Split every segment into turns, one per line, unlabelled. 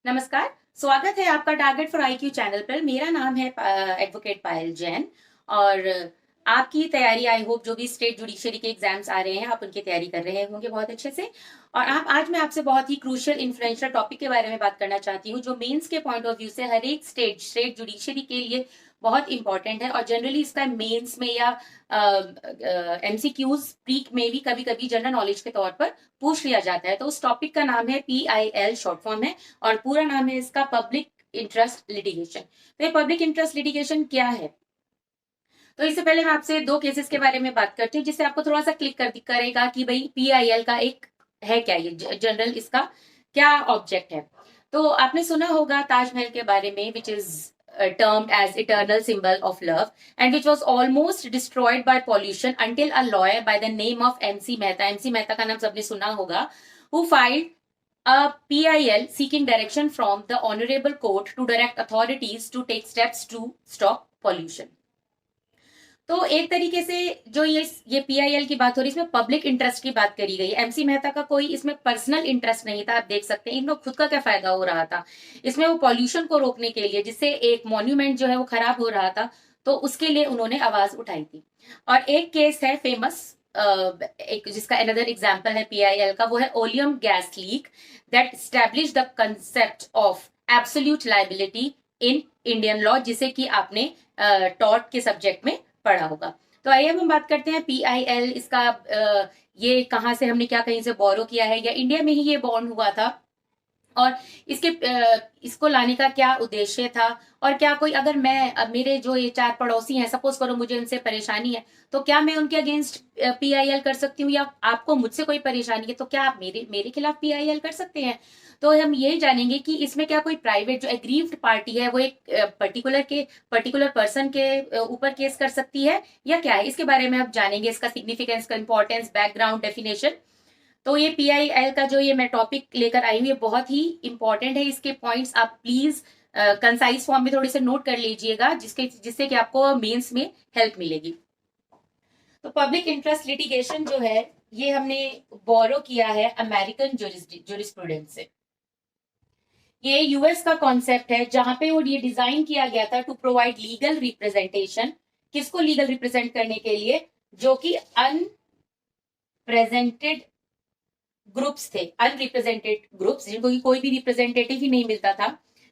नमस्कार। स्वागत है आपका टारगेट फॉर आईक्यू चैनल पर। मेरा नाम है एडवोकेट पायल जैन और आपकी तैयारी, आई होप जो भी स्टेट जुडिशरी के एग्जाम्स आ रहे हैं आप उनकी तैयारी कर रहे होंगे बहुत अच्छे से। और आप आज मैं आपसे बहुत ही क्रूशियल इन्फ्लुएंशियल टॉपिक के बारे में बात करना चाहती हूँ जो मेंस के पॉइंट ऑफ व्यू से हर एक स्टेट जुडिशरी के लिए बहुत इंपॉर्टेंट है। और जनरली इसका मेंस में या एमसीक्यूज प्री में भी कभी कभी जनरल नॉलेज के तौर पर पूछ लिया जाता है। तो उस टॉपिक का नाम है PIL, शॉर्ट फॉर्म है, और पूरा नाम है इसका पब्लिक इंटरेस्ट लिटिगेशन। तो ये पब्लिक इंटरेस्ट लिटिगेशन क्या है? तो इससे पहले मैं आपसे दो केसेस के बारे में बात करती हूँ जिससे आपको थोड़ा सा क्लिक करेगा कि भाई PIL का एक है क्या, ये जनरल इसका क्या ऑब्जेक्ट है। तो आपने सुना होगा ताजमहल के बारे में, which is termed as eternal symbol of love and which was almost destroyed by pollution until a lawyer by the name of MC Mehta, MC Mehta का नाम सबने सुना होगा, who filed a PIL seeking direction from the honorable court to direct authorities to take steps to stop pollution। तो एक तरीके से जो ये PIL की बात हो रही है, इसमें पब्लिक इंटरेस्ट की बात करी गई है। एमसी मेहता का कोई इसमें पर्सनल इंटरेस्ट नहीं था। आप देख सकते हैं इनको खुद का क्या फायदा हो रहा था इसमें, वो पॉल्यूशन को रोकने के लिए, जिससे एक मॉन्यूमेंट जो है वो खराब हो रहा था, तो उसके लिए उन्होंने आवाज उठाई थी। और एक केस है फेमस, एक जिसका अनदर एग्जाम्पल है PIL का, वो है oleum gas leak that establish the concept of absolute liability in Indian law, जिसे कि आपने टॉट के सब्जेक्ट में पढ़ा होगा। तो आइए अब हम बात करते हैं PIL, इसका ये कहाँ से, हमने क्या कहीं से बोरो किया है या इंडिया में ही ये बॉर्न हुआ था, और इसको लाने का क्या उद्देश्य था, और क्या कोई, अगर मैं, अब मेरे जो ये चार पड़ोसी हैं, सपोज करो मुझे उनसे परेशानी है, तो क्या मैं उनके अगेंस्ट PIL कर सकती हूँ, या आपको मुझसे कोई परेशानी है तो क्या आप मेरे मेरे खिलाफ PIL कर सकते हैं। तो हम यही जानेंगे कि इसमें क्या कोई प्राइवेट जो एग्रीव्ड पार्टी है वो एक पर्टिकुलर पर्सन के ऊपर केस कर सकती है या क्या है, इसके बारे में आप जानेंगे, इसका सिग्निफिकेंस का इंपॉर्टेंस, बैकग्राउंड, डेफिनेशन। तो ये PIL का जो ये मैं टॉपिक लेकर आई हूँ ये बहुत ही इंपॉर्टेंट है। इसके पॉइंट्स आप प्लीज कंसाइज फॉर्म में थोड़े से नोट कर लीजिएगा, जिससे कि आपको मेंस में हेल्प मिलेगी। तो पब्लिक इंटरेस्ट लिटिगेशन जो है ये हमने बोरो किया है अमेरिकन जुरिस्प्रूडेंस से। ये यूएस का कॉन्सेप्ट है जहां पे वो ये डिजाइन किया गया था टू प्रोवाइड लीगल रिप्रेजेंटेशन। किसको लीगल रिप्रेजेंट करने के लिए? जो कि अनप्रेजेंटेड ग्रुप्स थे, अनरिप्रेजेंटेड ग्रुप्स, जिनको कोई भी रिप्रेजेंटेटिव ही नहीं मिलता था,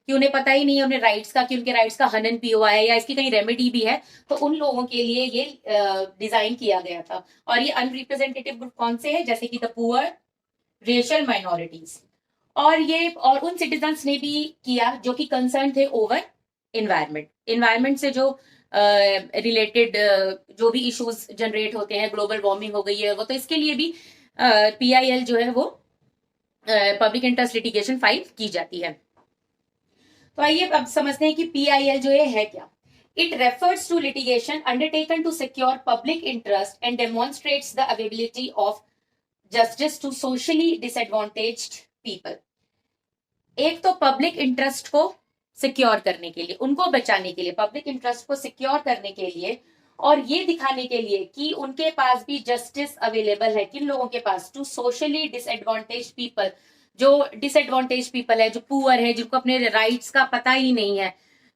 कि उन्हें पता ही नहीं है उन्हें राइट्स का, कि उनके राइट्स का हनन भी हुआ है या इसकी कहीं रेमेडी भी है। तो उन लोगों के लिए ये डिजाइन किया गया था। और ये अनरिप्रेजेंटेटिव ग्रुप कौन से हैं? जैसे कि द पुअर, रेशियल माइनॉरिटीज, और ये और उन सिटीजन्स ने भी किया जो कि कंसर्न थे ओवर इन्वायरमेंट से जो रिलेटेड जो भी इश्यूज जनरेट होते हैं, ग्लोबल वार्मिंग हो गई है वो, तो इसके लिए भी PIL जो है वो पब्लिक इंटरेस्ट लिटिगेशन फाइल की जाती है। तो आइए अब समझते हैं कि PIL जो है क्या। It refers to litigation undertaken to secure public interest and demonstrates the availability of justice to socially disadvantaged people। एक तो पब्लिक इंटरेस्ट को सिक्योर करने के लिए, उनको बचाने के लिए, पब्लिक इंटरेस्ट को सिक्योर करने के लिए, और ये दिखाने के लिए कि उनके पास भी जस्टिस अवेलेबल है। किन लोगों के पास? टू सोशली डिसएडवांटेज पीपल, जो डिसएडवांटेज पीपल है, जो पुअर है, जिनको अपने राइट्स का पता ही नहीं है,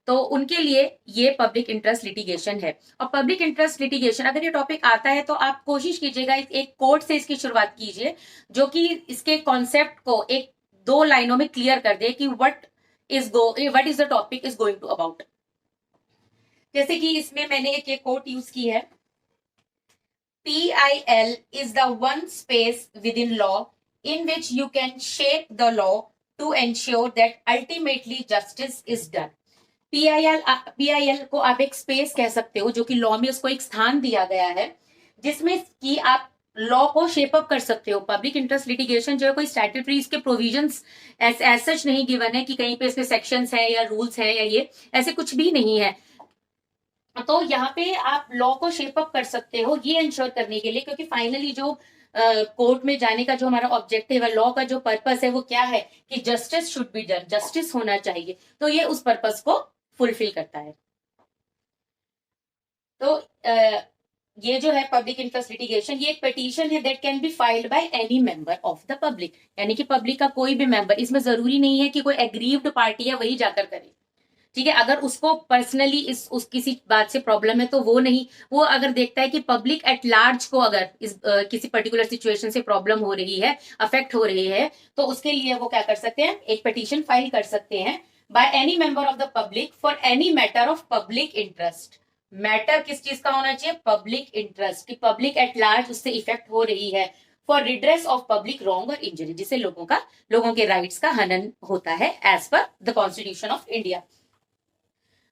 तो उनके लिए ये पब्लिक इंटरेस्ट लिटिगेशन है। और पब्लिक इंटरेस्ट लिटिगेशन अगर ये टॉपिक आता है तो आप कोशिश कीजिएगा एक कोट से इसकी शुरुआत कीजिए, जो कि इसके कॉन्सेप्ट को एक दो लाइनों में क्लियर कर दे कि what is the topic is going to about. जैसे कि इसमें मैंने एक कोट यूज की है, PIL is the one space within law in which you can shape the law to ensure that ultimately justice is done। PIL को आप एक स्पेस कह सकते हो जो कि लॉ में उसको एक स्थान दिया गया है, जिसमें कि आप लॉ को शेप अप कर सकते हो। पब्लिक इंटरेस्ट लिटिगेशन जो है कोई स्टैट्यूटरी इसके प्रोविजंस एज सच नहीं गिवन है कि कहीं पे इसके सेक्शंस है या रूल्स है या ये ऐसे कुछ भी नहीं है। तो यहाँ पे आप लॉ को शेप अप कर सकते हो ये इंश्योर करने के लिए, क्योंकि फाइनली जो कोर्ट में जाने का जो हमारा ऑब्जेक्टिव है, लॉ का जो पर्पस है वो क्या है कि justice should be done, justice होना चाहिए। तो ये उस पर्पस को फुलफिल करता है। तो ये जो है पब्लिक इंटरेस्ट लिटिगेशन, ये एक पिटीशन है that can be filed by any member of the public, यानी कि पब्लिक का कोई भी मेंबर, इसमें जरूरी नहीं है कि कोई एग्रीव्ड पार्टी है वही जाकर करे, ठीक है। अगर उसको पर्सनली उस किसी बात से प्रॉब्लम है तो वो नहीं, वो अगर देखता है कि पब्लिक एट लार्ज को अगर किसी पर्टिकुलर सिचुएशन से प्रॉब्लम हो रही है, अफेक्ट हो रही है, तो उसके लिए वो क्या कर सकते हैं, एक पिटीशन फाइल कर सकते हैं by any member of the public for any matter of public interest. Matter किस चीज का होना चाहिए, पब्लिक इंटरेस्ट, कि पब्लिक एट लार्ज उससे इफेक्ट हो रही है, for redress of public wrong और इंजरी, जिससे लोगों के राइट्स का हनन होता है as per the constitution of India.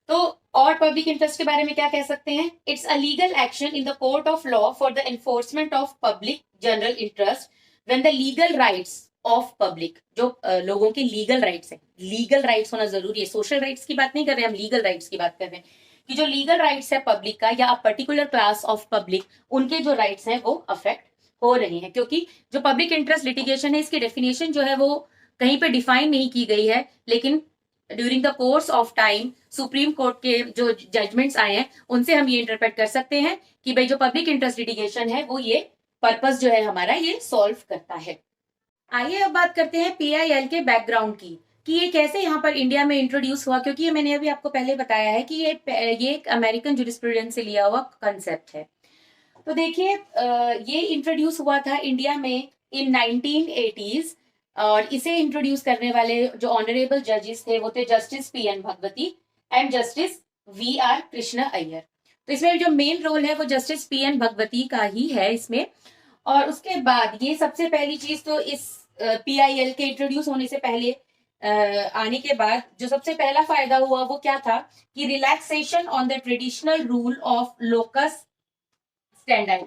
तो और पब्लिक इंटरेस्ट के बारे में क्या कह सकते हैं, it's a legal action in the court of law for the enforcement of public general interest when the legal rights of public, जो लोगों के लीगल राइट्स है, लीगल राइट्स होना जरूरी है, सोशल राइट्स की बात नहीं कर रहे हम, लीगल राइट्स की बात कर रहे हैं, कि जो लीगल राइट्स है पब्लिक का या पर्टिकुलर क्लास ऑफ पब्लिक, उनके जो राइट्स हैं वो अफेक्ट हो रही हैं। क्योंकि जो पब्लिक इंटरेस्ट लिटिगेशन है, इसकी डेफिनेशन जो है वो कहीं पे डिफाइन नहीं की गई है, लेकिन during the course of time supreme court के जो जजमेंट्स आए हैं उनसे हम ये इंटरप्रेट कर सकते हैं कि भाई जो पब्लिक इंटरेस्ट लिटिगेशन है वो ये पर्पस जो है हमारा ये सॉल्व करता है। आइए अब बात करते हैं पीआईएल के बैकग्राउंड की, कि ये कैसे यहाँ पर इंडिया में इंट्रोड्यूस हुआ, क्योंकि ये मैंने अभी आपको पहले बताया है कि ये एक अमेरिकन जुरिस्प्रूडेंस से लिया हुआ कंसेप्ट है। तो देखिए ये इंट्रोड्यूस हुआ था इंडिया में इन 1980s, और इसे इंट्रोड्यूस करने वाले जो ऑनरेबल जजेस थे वो थे justice PN Bhagwati and justice VR Krishna Iyer. तो इसमें जो मेन रोल है वो जस्टिस पीएन भगवती का ही है इसमें। और उसके बाद ये सबसे पहली चीज तो इस पीआईएल के इंट्रोड्यूस होने से पहले आने के बाद जो सबसे पहला फायदा हुआ वो क्या था, कि relaxation on the traditional rule of locus स्टैंडाई।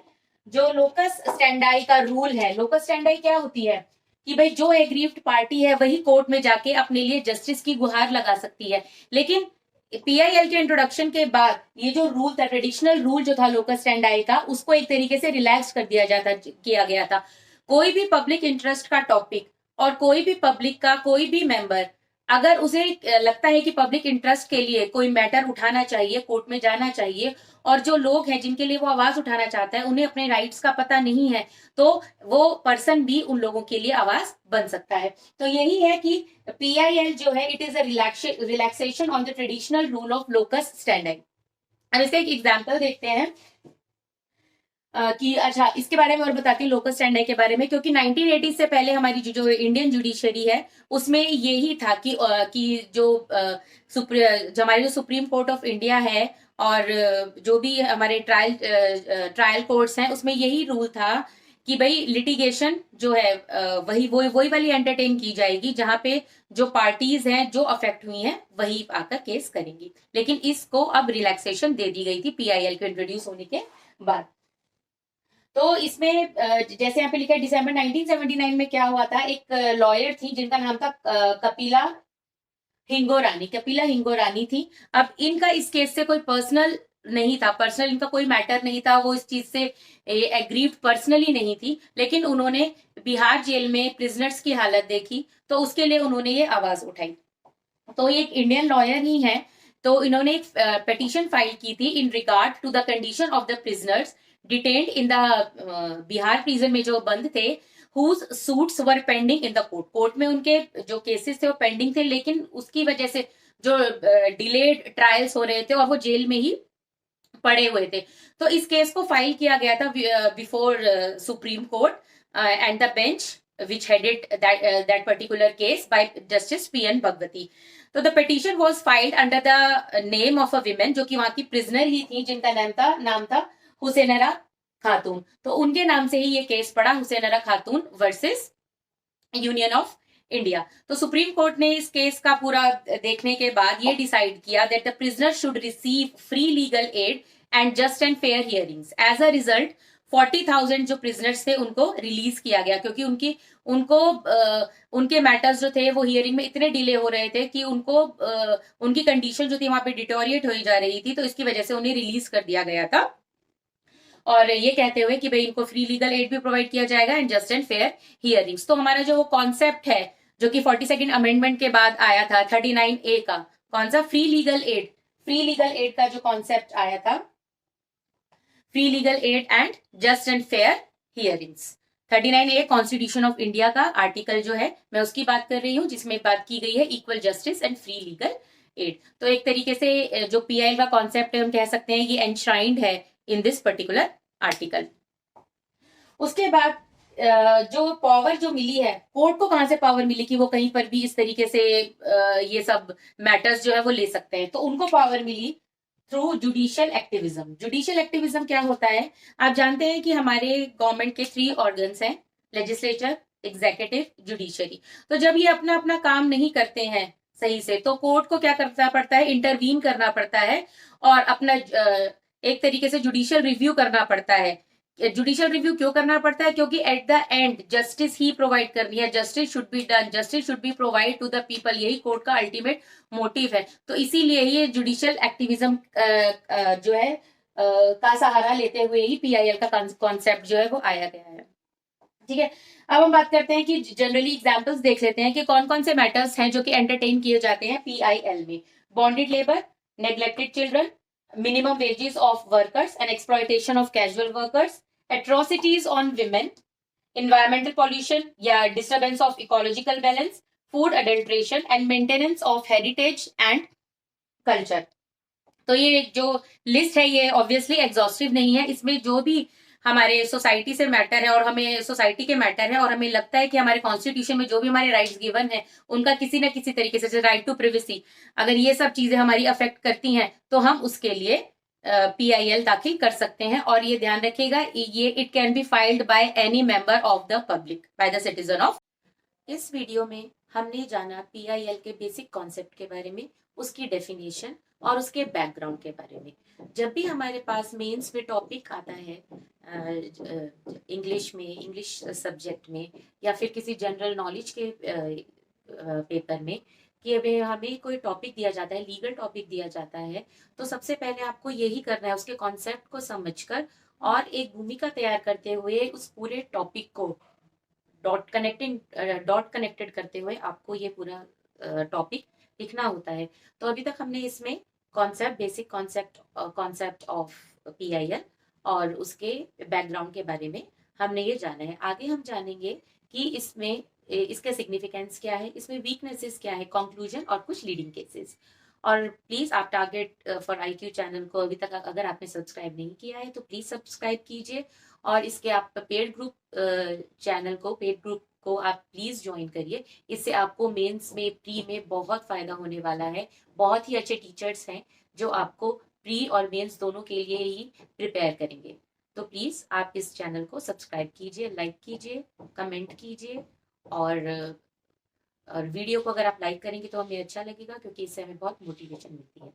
जो लोकस स्टैंडाई का रूल है, लोकस स्टैंडाई क्या होती है, कि भाई जो एग्रीव्ड पार्टी है वही कोर्ट में जाके अपने लिए जस्टिस की गुहार लगा सकती है। लेकिन पीआईएल के इंट्रोडक्शन के बाद ये जो रूल था, ट्रेडिशनल रूल जो था लोकस स्टैंडाई का, उसको एक तरीके से रिलैक्स कर किया गया था। कोई भी पब्लिक इंटरेस्ट का टॉपिक और कोई भी पब्लिक का कोई भी मेंबर, अगर उसे लगता है कि पब्लिक इंटरेस्ट के लिए कोई मैटर उठाना चाहिए, कोर्ट में जाना चाहिए, और जो लोग हैं जिनके लिए वो आवाज उठाना चाहता है उन्हें अपने राइट्स का पता नहीं है, तो वो पर्सन भी उन लोगों के लिए आवाज बन सकता है। तो यही है कि पीआईएल जो है it is a relaxation on the traditional rule of locus स्टैंडाई। अब इसका एक एग्जाम्पल देखते हैं कि अच्छा इसके बारे में और बताती हूँ लोकस स्टैंडाई के बारे में, क्योंकि 1980 से पहले हमारी जो इंडियन जुडिशरी है उसमें यही था कि जो हमारे जो सुप्रीम कोर्ट ऑफ इंडिया है और जो भी हमारे ट्रायल कोर्ट्स हैं उसमें यही रूल था कि भाई लिटिगेशन जो है वही वाली एंटरटेन की जाएगी जहां पे जो पार्टीज हैं जो अफेक्ट हुई हैं वही आकर केस करेंगी। लेकिन इसको अब रिलैक्सेशन दे दी गई थी पीआईएल के इंट्रोड्यूस होने के बाद। तो इसमें जैसे यहाँ पे लिखा है दिसंबर 1979 में क्या हुआ था, एक लॉयर थी जिनका नाम था कपिला हिंगोरानी थी। अब इनका इस केस से कोई पर्सनल नहीं था, पर्सनल इनका कोई मैटर नहीं था, वो इस चीज से एग्रीव पर्सनली नहीं थी, लेकिन उन्होंने बिहार जेल में प्रिजनर्स की हालत देखी तो उसके लिए उन्होंने ये आवाज उठाई। तो ये एक इंडियन लॉयर ही है, तो इन्होंने एक पिटीशन फाइल की थी in regard to the condition of the prisoners detained in the Bihar prison में जो बंद थे, whose suits were pending in the court। Court में उनके जो केसेस थे वो पेंडिंग थे, लेकिन उसकी वजह से जो डिलेड ट्रायल्स हो रहे थे और वो जेल में ही पड़े हुए थे। तो इस केस को फाइल किया गया था before supreme court and the bench which headed that particular case by Justice P.N. Bhagwati। तो the petition was filed under the name of a women जो कि वहां की प्रिजनर ही थी, जिनका नाम था हुसैनरा खातून। तो उनके नाम से ही ये केस पड़ा, हुसैनरा खातून वर्सेस यूनियन ऑफ इंडिया। तो सुप्रीम कोर्ट ने इस केस का पूरा देखने के बाद ये डिसाइड किया that the prisoner should receive free legal aid and just and fair hearings. As a result 40,000 जो प्रिजनर्स थे उनको रिलीज किया गया, क्योंकि उनके मैटर्स जो थे वो हियरिंग में इतने डिले हो रहे थे कि उनकी कंडीशन जो थी वहां पे डिटोरिएट हो जा रही थी, तो इसकी वजह से उन्हें रिलीज कर दिया गया था। और ये कहते हुए कि भाई इनको फ्री लीगल एड भी प्रोवाइड किया जाएगा and just and fair hearings. तो हमारा जो कॉन्सेप्ट है जो कि 42nd अमेंडमेंट के बाद आया था 39A का, कौन सा, फ्री लीगल एड का जो कॉन्सेप्ट आया था free legal aid and just and fair hearings. 39A constitution of India का आर्टिकल जो है मैं उसकी बात कर रही हूँ, जिसमें बात की गई है equal justice and free legal add. तो एक तरीके से जो PIL का कॉन्सेप्ट है हम कह सकते हैं ये एनश्राइंड है इन दिस पर्टिकुलर आर्टिकल। उसके बाद जो पावर जो मिली है, कोर्ट को कहां से पावर मिली कि वो कहीं पर भी इस तरीके से ये सब मैटर्स जो है वो ले सकते हैं, तो उनको पावर मिली through judicial activism. Judicial activism क्या होता है, आप जानते हैं कि हमारे गवर्नमेंट के 3 ऑर्गन्स हैं, लेजिस्लेचर, एग्जीक्यूटिव, जुडिशरी। तो जब ये अपना अपना काम नहीं करते हैं सही से, तो कोर्ट को क्या करना पड़ता है, इंटरवीन करना पड़ता है और अपना एक तरीके से जुडिशियल रिव्यू करना पड़ता है। जुडिशियल रिव्यू क्यों करना पड़ता है, क्योंकि एट द एंड जस्टिस ही प्रोवाइड करनी है, justice should be done, justice should be provide to the people, यही कोर्ट का अल्टीमेट मोटिव है। तो इसीलिए ये जुडिशियल एक्टिविज्म जो है का सहारा लेते हुए ही PIL का कॉन्सेप्ट जो है वो आया गया है। ठीक है, अब हम बात करते हैं कि जनरली एग्जांपल्स देख लेते हैं कि कौन कौन से मैटर्स हैं जो कि एंटरटेन किए जाते हैं PIL में। Bonded labour, neglected children, minimum wages of workers and exploitation of casual workers, atrocities on women, environmental pollution या disturbance of ecological balance, food adulteration and maintenance of heritage and culture। तो ये जो list है ये obviously exhaustive नहीं है, इसमें जो भी हमारे सोसाइटी से मैटर है और हमें सोसाइटी के मैटर है और हमें लगता है कि हमारे कॉन्स्टिट्यूशन में जो भी हमारे राइट्स गिवन है उनका किसी ना किसी तरीके से, राइट टू प्रिवेसी, अगर ये सब चीजें हमारी अफेक्ट करती हैं तो हम उसके लिए PIL दाखिल कर सकते हैं। और ये ध्यान रखिएगा, ये it can be filed by any member of the public, by the citizen of. इस वीडियो में हमने जाना PIL के बेसिक कॉन्सेप्ट के बारे में, उसकी डेफिनेशन और उसके बैकग्राउंड के बारे में। जब भी हमारे पास मेंस में टॉपिक आता है इंग्लिश में, इंग्लिश सब्जेक्ट में या फिर किसी जनरल नॉलेज के पेपर में, कि अभी हमें कोई टॉपिक दिया जाता है, लीगल टॉपिक दिया जाता है, तो सबसे पहले आपको यही करना है, उसके कॉन्सेप्ट को समझकर और एक भूमिका तैयार करते हुए उस पूरे टॉपिक को डॉट कनेक्टेड करते हुए आपको ये पूरा टॉपिक लिखना होता है। तो अभी तक हमने इसमें concept, basic concept of PIL और उसके बैकग्राउंड के बारे में हमने ये जाना है। आगे हम जानेंगे कि इसमें इसके सिग्निफिकेंस क्या है, इसमें वीकनेसेस क्या है, कंक्लूजन और कुछ लीडिंग केसेस। और प्लीज आप टारगेट फॉर IQ चैनल को अभी तक अगर आपने सब्सक्राइब नहीं किया है तो प्लीज सब्सक्राइब कीजिए और इसके आप पेड ग्रुप चैनल को, पेड ग्रुप को आप प्लीज ज्वाइन करिए। इससे आपको मेंस में, प्री में बहुत फायदा होने वाला है। बहुत ही अच्छे टीचर्स हैं जो आपको प्री और मेंस दोनों के लिए ही प्रिपेयर करेंगे। तो प्लीज आप इस चैनल को सब्सक्राइब कीजिए, लाइक कीजिए, कमेंट कीजिए और वीडियो को अगर आप लाइक करेंगे तो हमें अच्छा लगेगा, क्योंकि इससे हमें बहुत मोटिवेशन मिलती है।